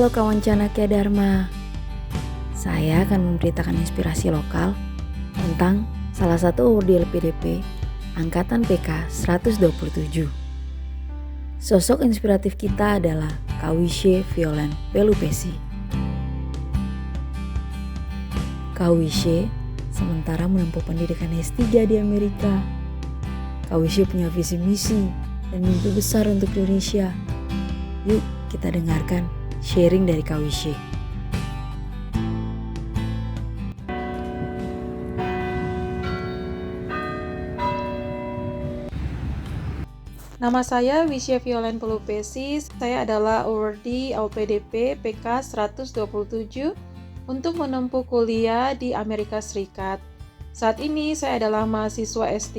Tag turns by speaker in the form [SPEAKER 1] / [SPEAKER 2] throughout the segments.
[SPEAKER 1] Halo kawan Canakya Dharma. Saya akan memberitakan inspirasi lokal tentang salah satu award di LPDP Angkatan PK 127. Sosok inspiratif kita adalah Kawishe Violen Pelupesi. Kawishe sementara menempuh pendidikan S3 di Amerika. Kawishe punya visi misi dan mimpi besar untuk Indonesia. Yuk kita dengarkan sharing dari Kawishe.
[SPEAKER 2] Nama saya Wishe Violen Pelupesi. Saya adalah awardee LPDP PK 127 untuk menempuh kuliah di Amerika Serikat. Saat ini saya adalah mahasiswa S3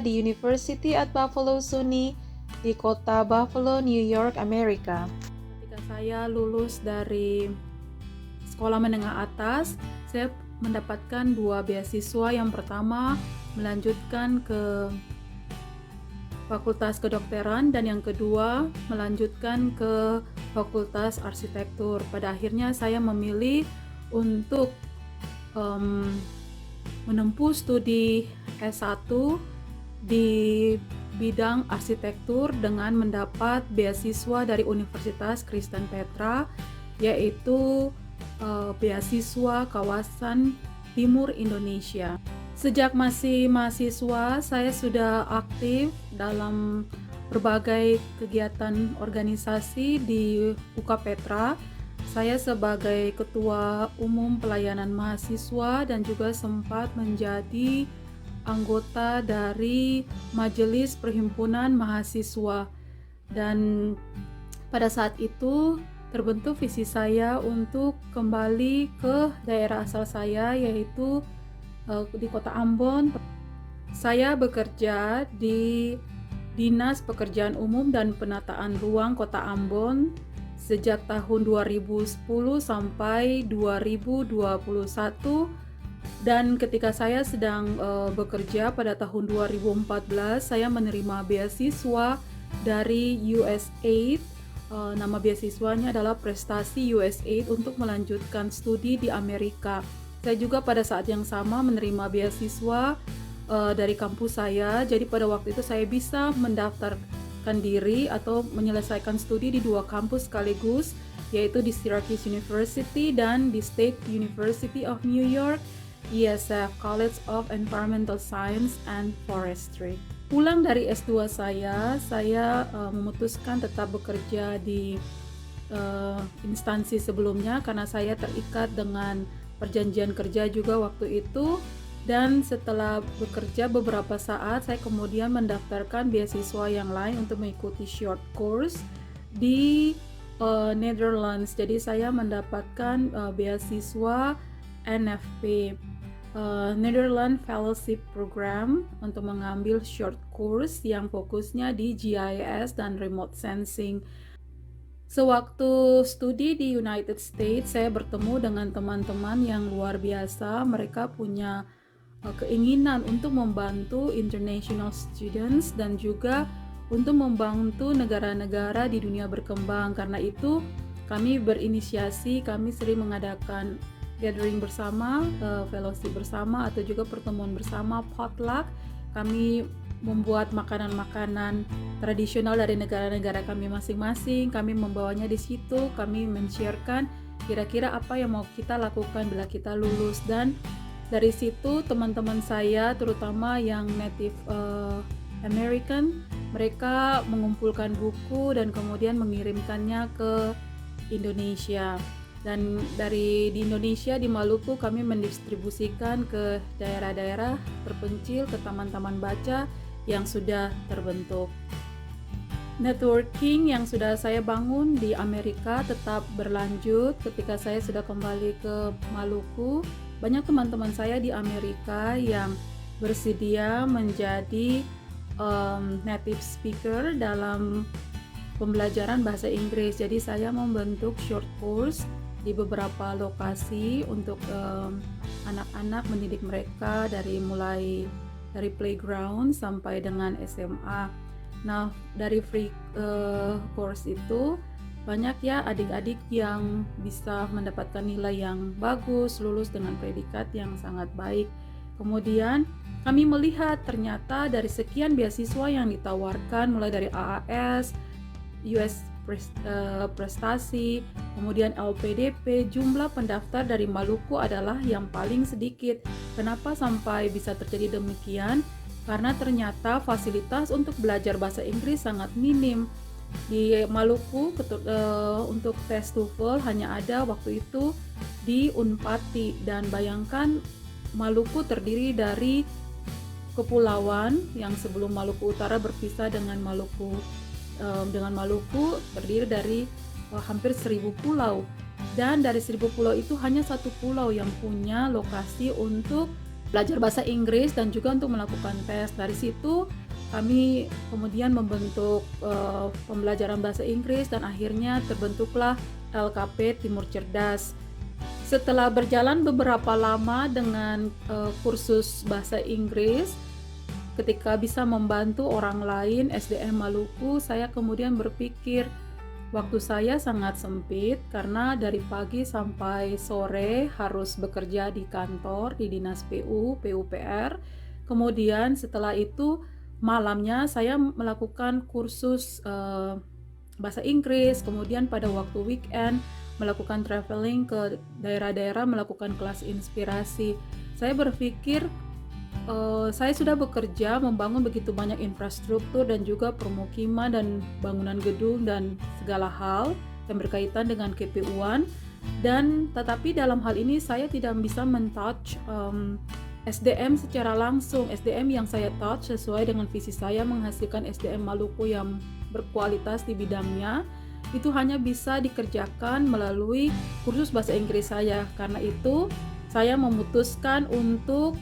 [SPEAKER 2] di University at Buffalo SUNY di kota Buffalo, New York, Amerika. Ketika saya lulus dari sekolah menengah atas, saya mendapatkan 2 beasiswa. Yang pertama melanjutkan ke Fakultas Kedokteran dan yang kedua melanjutkan ke Fakultas Arsitektur. Pada akhirnya saya memilih untuk menempuh studi S1 di bidang arsitektur dengan mendapat beasiswa dari Universitas Kristen Petra, yaitu beasiswa kawasan Timur Indonesia. Sejak masih mahasiswa, saya sudah aktif dalam berbagai kegiatan organisasi di UK Petra. Saya sebagai Ketua Umum Pelayanan Mahasiswa dan juga sempat menjadi anggota dari Majelis Perhimpunan Mahasiswa. Dan pada saat itu terbentuk visi saya untuk kembali ke daerah asal saya, yaitu di kota Ambon. Saya bekerja di Dinas Pekerjaan Umum dan Penataan Ruang Kota Ambon sejak tahun 2010 sampai 2021, dan ketika saya sedang bekerja pada tahun 2014, saya menerima beasiswa dari USAID. Nama beasiswanya adalah Prestasi USAID untuk melanjutkan studi di Amerika. Saya juga pada saat yang sama menerima beasiswa dari kampus saya. Jadi pada waktu itu saya bisa mendaftarkan diri atau menyelesaikan studi di 2 kampus sekaligus, yaitu di Syracuse University dan di State University of New York, ESF, College of Environmental Science and Forestry. Pulang dari S2 saya memutuskan tetap bekerja di instansi sebelumnya karena saya terikat dengan perjanjian kerja juga waktu itu. Dan setelah bekerja beberapa saat, saya kemudian mendaftarkan beasiswa yang lain untuk mengikuti short course di Netherlands. Jadi saya mendapatkan beasiswa NFP, Netherlands Fellowship Program, untuk mengambil short course yang fokusnya di GIS dan remote sensing. Sewaktu studi di United States, saya bertemu dengan teman-teman yang luar biasa. Mereka punya keinginan untuk membantu international students dan juga untuk membantu negara-negara di dunia berkembang. Karena itu kami berinisiasi, kami sering mengadakan gathering bersama, fellowship bersama, atau juga pertemuan bersama, potluck. Kami membuat makanan-makanan tradisional dari negara-negara kami masing-masing. Kami membawanya di situ, kami men-sharekan kira-kira apa yang mau kita lakukan bila kita lulus. Dan dari situ teman-teman saya, terutama yang native American, mereka mengumpulkan buku dan kemudian mengirimkannya ke Indonesia. Dan di Indonesia, di Maluku, kami mendistribusikan ke daerah-daerah terpencil, ke taman-taman baca yang sudah terbentuk. Networking yang sudah saya bangun di Amerika tetap berlanjut. Ketika saya sudah kembali ke Maluku, banyak teman-teman saya di Amerika yang bersedia menjadi native speaker dalam pembelajaran bahasa Inggris. Jadi saya membentuk short course di beberapa lokasi untuk anak-anak, mendidik mereka mulai dari playground sampai dengan SMA. Nah, dari free course itu banyak ya adik-adik yang bisa mendapatkan nilai yang bagus, lulus dengan predikat yang sangat baik. Kemudian kami melihat ternyata dari sekian beasiswa yang ditawarkan mulai dari AAS, US Prestasi, kemudian LPDP, jumlah pendaftar dari Maluku adalah yang paling sedikit. Kenapa sampai bisa terjadi demikian? Karena ternyata fasilitas untuk belajar bahasa Inggris sangat minim. Di Maluku untuk tes TOEFL hanya ada waktu itu di Unpati, dan bayangkan Maluku terdiri dari kepulauan yang sebelum Maluku Utara berpisah dengan Maluku terdiri dari hampir 1000 pulau, dan dari 1000 pulau itu hanya satu pulau yang punya lokasi untuk belajar bahasa Inggris dan juga untuk melakukan tes. Dari situ kami kemudian membentuk pembelajaran bahasa Inggris dan akhirnya terbentuklah LKP Timur Cerdas. Setelah berjalan beberapa lama dengan kursus bahasa Inggris, ketika bisa membantu orang lain SDM Maluku, saya kemudian berpikir waktu saya sangat sempit karena dari pagi sampai sore harus bekerja di kantor, di dinas PUPR. Kemudian setelah itu malamnya saya melakukan kursus bahasa Inggris, kemudian pada waktu weekend melakukan traveling ke daerah-daerah, melakukan kelas inspirasi. Saya berpikir saya sudah bekerja membangun begitu banyak infrastruktur dan juga permukiman dan bangunan gedung dan segala hal yang berkaitan dengan KPU-an, dan tetapi dalam hal ini saya tidak bisa men-touch SDM secara langsung. SDM yang saya touch sesuai dengan visi saya menghasilkan SDM Maluku yang berkualitas di bidangnya, itu hanya bisa dikerjakan melalui kursus bahasa Inggris saya. Karena itu saya memutuskan untuk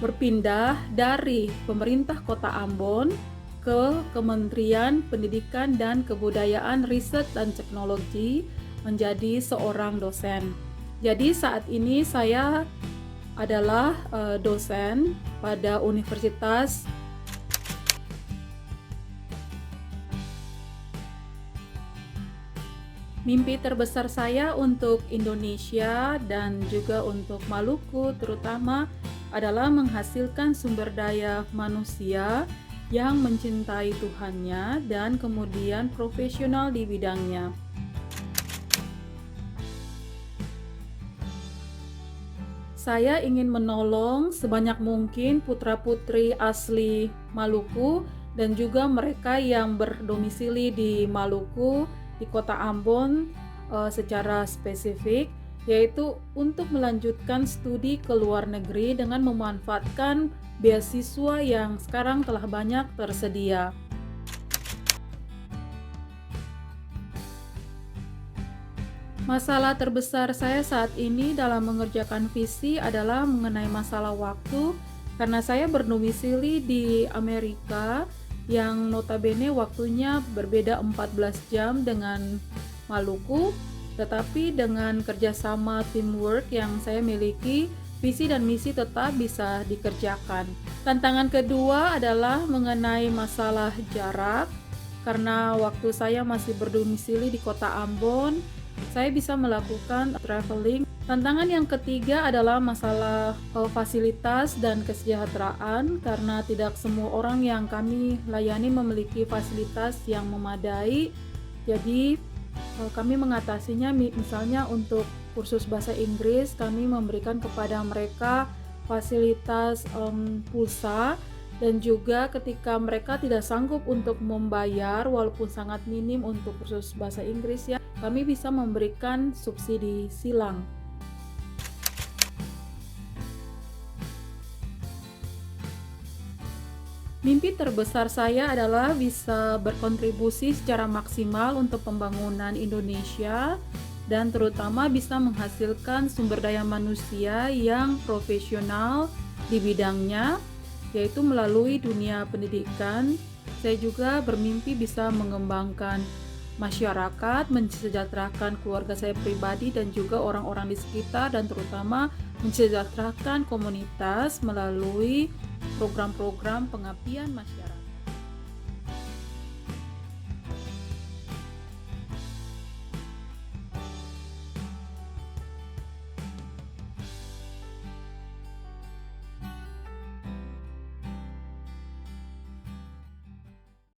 [SPEAKER 2] berpindah dari pemerintah Kota Ambon ke Kementerian Pendidikan dan Kebudayaan, Riset dan Teknologi menjadi seorang dosen. Jadi saat ini saya adalah dosen pada Universitas Mimpi terbesar saya untuk Indonesia dan juga untuk Maluku terutama adalah menghasilkan sumber daya manusia yang mencintai Tuhannya dan kemudian profesional di bidangnya. Saya ingin menolong sebanyak mungkin putra-putri asli Maluku dan juga mereka yang berdomisili di Maluku, di Kota Ambon secara spesifik, yaitu untuk melanjutkan studi ke luar negeri dengan memanfaatkan beasiswa yang sekarang telah banyak tersedia. Masalah terbesar saya saat ini dalam mengerjakan visi adalah mengenai masalah waktu, karena saya berdomisili di Amerika yang notabene waktunya berbeda 14 jam dengan Maluku, tetapi dengan kerjasama teamwork yang saya miliki, visi dan misi tetap bisa dikerjakan. Tantangan kedua adalah mengenai masalah jarak, karena waktu saya masih berdomisili di Kota Ambon, saya bisa melakukan traveling. Tantangan yang ketiga adalah masalah fasilitas dan kesejahteraan, karena tidak semua orang yang kami layani memiliki fasilitas yang memadai. Jadi kami mengatasinya, misalnya untuk kursus bahasa Inggris kami memberikan kepada mereka fasilitas pulsa, dan juga ketika mereka tidak sanggup untuk membayar walaupun sangat minim untuk kursus bahasa Inggris, ya kami bisa memberikan subsidi silang. Mimpi terbesar saya adalah bisa berkontribusi secara maksimal untuk pembangunan Indonesia dan terutama bisa menghasilkan sumber daya manusia yang profesional di bidangnya, yaitu melalui dunia pendidikan. Saya juga bermimpi bisa mengembangkan masyarakat, mensejahterakan keluarga saya pribadi dan juga orang-orang di sekitar, dan terutama mensejahterakan komunitas melalui program-program pengabdian masyarakat.